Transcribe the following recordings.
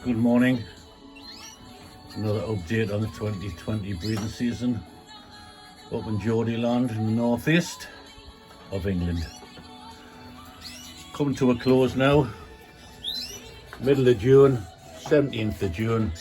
Good morning. Another update on the 2020 breeding season up in Geordieland in the northeast of England. Coming to a close now. Middle of June, 17th of June,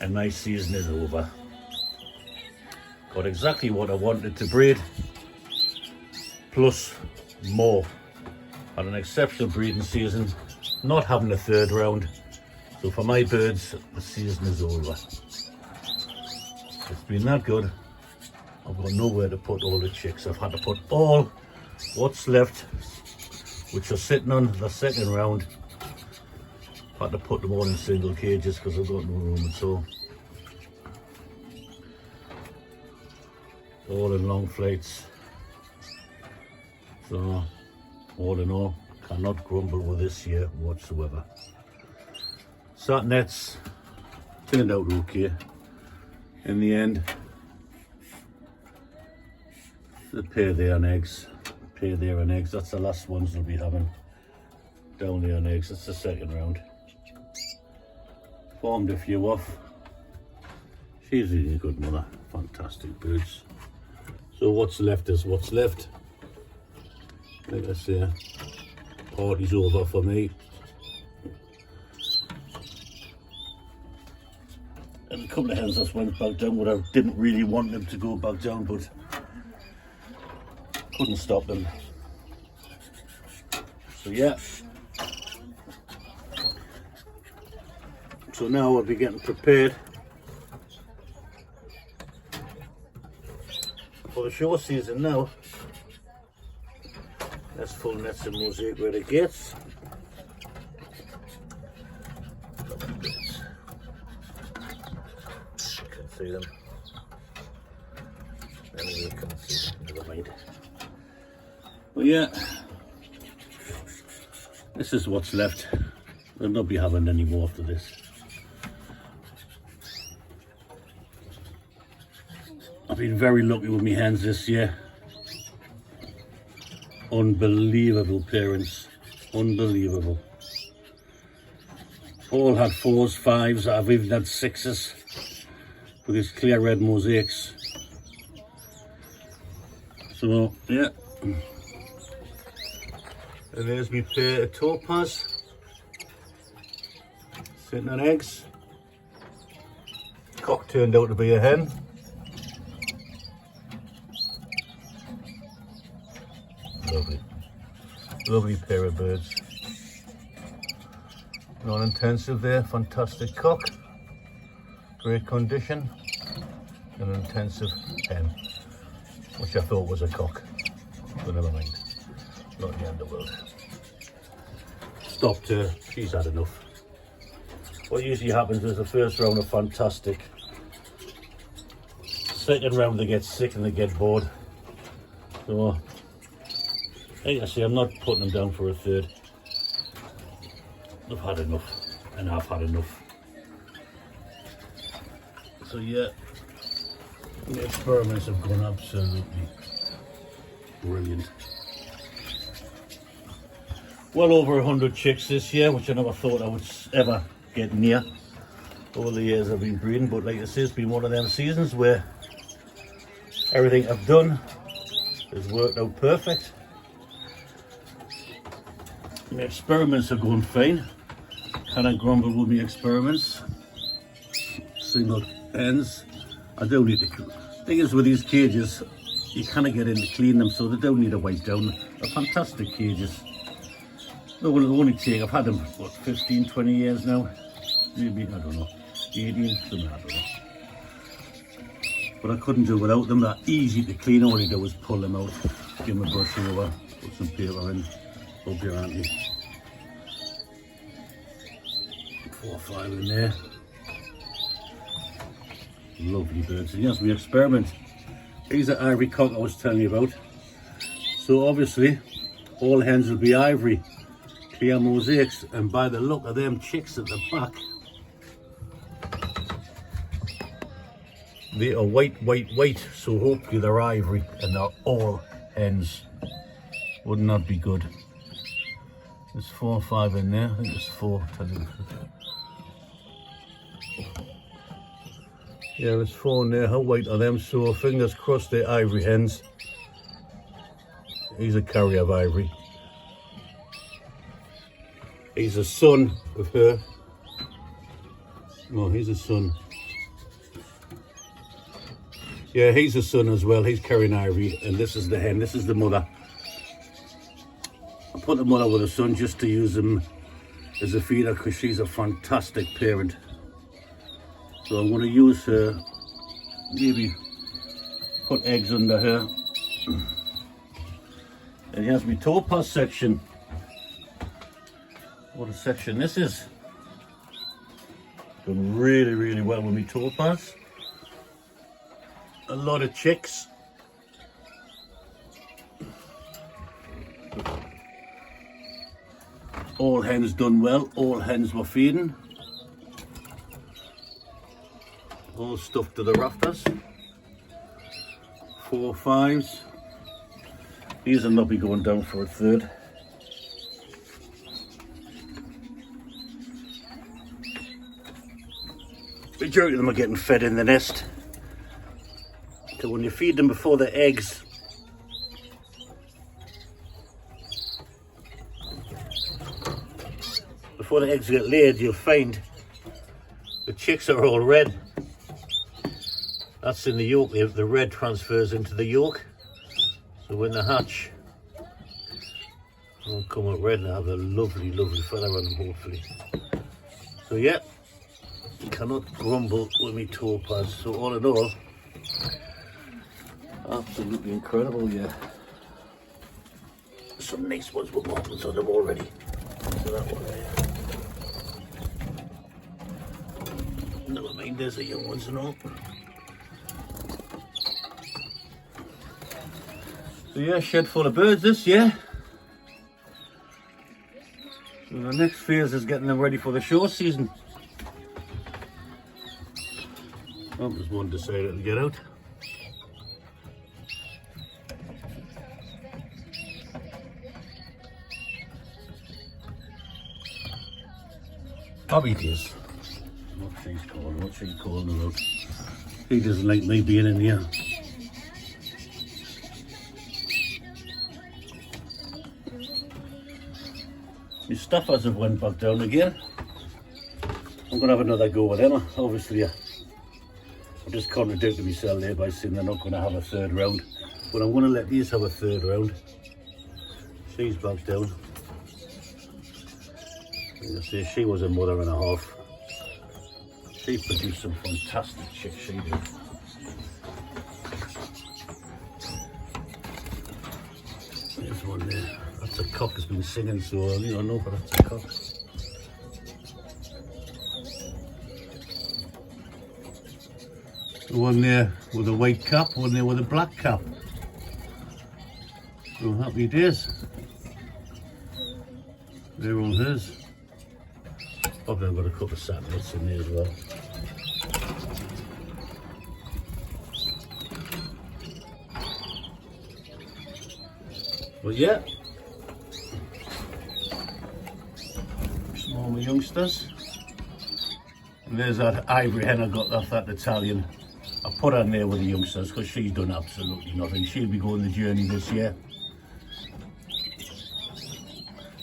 and my season is over. Got exactly what I wanted to breed, plus more. Had an exceptional breeding season, not having a third round. So for my birds, the season is over. It's been that good. I've got nowhere to put all the chicks. I've had to put all what's left, which are sitting on the second round. I've had to put them all in single cages because I've got no room at all. All in long flights. So, all in all, cannot grumble with this year whatsoever. Sat nets turned out okay in the end. The pair there on eggs, that's the last ones they'll be having down there on eggs. That's the second round. Formed a few off. She's really a good mother, fantastic birds. So what's left is what's left. Like I say, party's over for me. And a couple of hens just went back down, but I didn't really want them to go back down, but couldn't stop them. So yeah. So now I'll be getting prepared for the show season now. That's full nets and mosaic where it gets. See them. Anyway, you can't see them, never mind. But yeah, this is what's left. I'll not be having any more after this. I've been very lucky with my hens this year. Unbelievable parents, unbelievable. All had 4s, 5s, I've even had 6s. With these clear red mosaics. So yeah, and there's my pair of topaz sitting on eggs. Cock turned out to be a hen. Lovely pair of birds. Non-intensive there, fantastic cock. Great condition, and an intensive hen, which I thought was a cock, but never mind, not the end of the world. Stopped her, she's had enough. What usually happens is the first round are fantastic, second round they get sick and they get bored. So, like I say, I'm not putting them down for a third. I've had enough, and I've had enough. So yeah, the experiments have gone absolutely brilliant. Well over 100 chicks this year, which I never thought I would ever get near over the years I've been breeding. But like I say, it's been one of them seasons where everything I've done has worked out perfect. The experiments have gone fine. Cannot grumble with my experiments. Single hens. I don't need to. Thing is, with these cages, you kind of get in to clean them, so they don't need a wipe down. They're fantastic cages. No, will only take. I've had them for what, 15, 20 years now. Maybe, I don't know, 18, something, I don't know. But I couldn't do without them. They're easy to clean. All you do is pull them out, give them a brush over, put some paper in, rub your auntie. 4 or 5 in there. Lovely birds. And yes, my experiment. These are ivory cock I was telling you about. So obviously, all hens will be ivory, clear mosaics, and by the look of them chicks at the back, they are white. So hopefully they're ivory, and they're all hens. Wouldn't that be good? There's 4 or 5 in there. I think there's 4. Yeah, it's phone there. How white are them? So fingers crossed they're ivory hens. He's a carrier of ivory. He's a son of her. No, he's a son. Yeah, he's a son as well. He's carrying ivory, and this is the hen. This is the mother. I put the mother with the son just to use him as a feeder because she's a fantastic parent. So I'm going to use her, maybe put eggs under her. And here's my topaz section. What a section this is. Done really, really well with my topaz. A lot of chicks. All hens done well, all hens were feeding. All stuffed to the rafters. 4 5s. These will not be going down for a third. Majority of them are getting fed in the nest. So when you feed them before the eggs, get laid, you'll find the chicks are all red. That's in the yolk. The red transfers into the yolk. So when they hatch, they'll come out red and have a lovely, lovely feather on them, hopefully. So yeah, cannot grumble with me topaz. So all in all, absolutely incredible, yeah. Some nice ones with marbles on them already. So that one there. Never mind, there's the young ones and all. So yeah, shed full of birds this year. So the next phase is getting them ready for the show season. Oh, there's one decided to get out. Bobby is. What she's calling about. He doesn't like me being in here. My staffers have went back down again. I'm going to have another go with them. Obviously, I just contradicted myself there by saying they're not going to have a third round. But I'm going to let these have a third round. She's back down. I say she was a mother and a half. She produced some fantastic chicks, she did. There's one there. That's a cock that's been singing, so you don't know, but that's a cock. One there with a white cap, one there with a black cap. So happy days. They're all hers. Probably I've got a couple of satellites in there as well. But yeah, small youngsters. And there's that ivory hen I got off that Italian. I put her in there with the youngsters because she's done absolutely nothing. She'll be going the journey this year.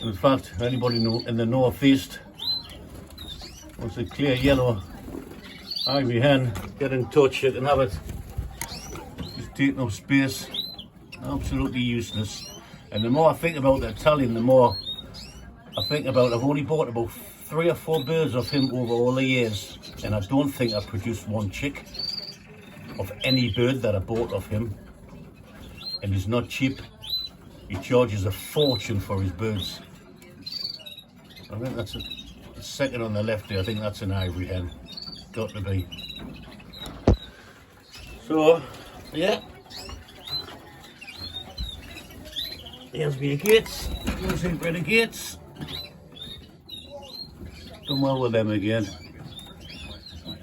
In fact, anybody in the northeast wants a clear yellow ivory hen, get in touch, you can have it. Just taking up space, absolutely useless. And the more I think about the Italian, the more I think about, I've only bought about 3 or 4 birds of him over all the years, and I don't think I've produced one chick of any bird that I bought of him. And he's not cheap. He charges a fortune for his birds. I think that's a second on the left there. I think that's an ivory hen. Got to be. So, yeah. Here's my gates. Using pretty gates. Done well with them again.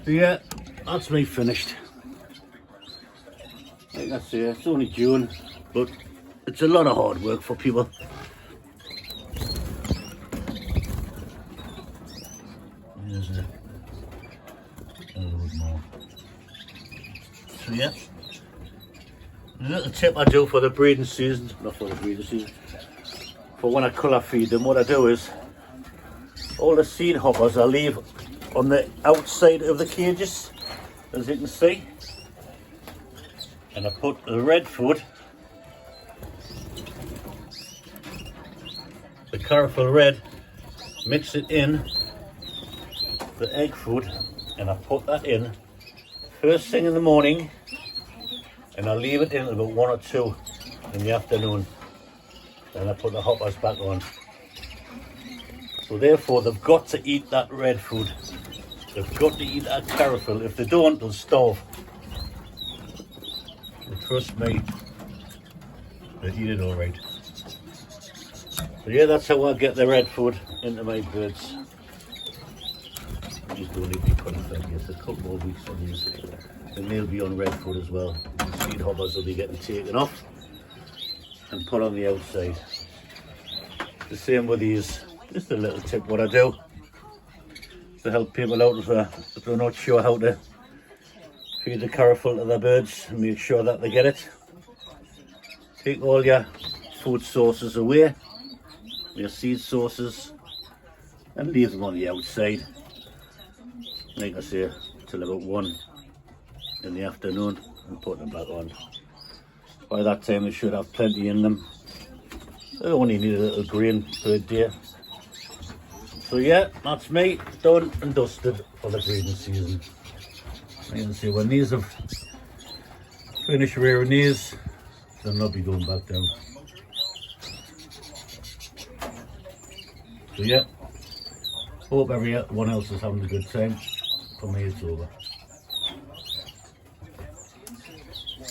So yeah, that's me finished. Like I say, it's only June, but it's a lot of hard work for people. There's a load more. So yeah, a little tip I do for the breeding season, not for the breeding season, for when I colour feed them, what I do is all the seed hoppers I leave on the outside of the cages, as you can see, and I put the red food, the Parental red, mix it in the egg food, and I put that in first thing in the morning, and I leave it in about 1 or 2 in the afternoon. Then I put the hoppers back on. So therefore they've got to eat that red food. They've got to eat that Parental. If they don't, they'll starve. And trust me, they eat it all right. So yeah, that's how I get the red food into my birds. These don't need to be put in yet. A couple more weeks on these. And they'll be on red food as well. The seed hoppers will be getting taken off and put on the outside. The same with these. Just a little tip what I do to help people out if they're not sure how to feed the Parental to their birds and make sure that they get it. Take all your food sources away, your seed sources, and leave them on the outside. Like I say, till about 1 in the afternoon, and put them back on. By that time they should have plenty in them. They only need a little grain per day. So yeah, that's me, done and dusted for the breeding season. You can see when these have finished rearing these, they'll not be going back down. So yeah, hope everyone else is having a good time. For me it's over.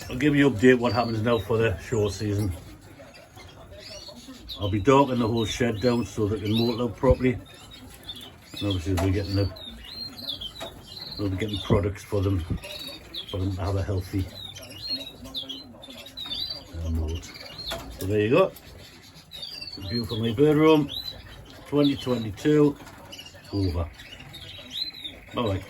I'll give you an update what happens now for the show season. I'll be darking the whole shed down so they can molt out properly. And obviously we'll be getting products for them to have a healthy moult. So there you go. It's a beautiful my bird room 2022 over. Bye bye.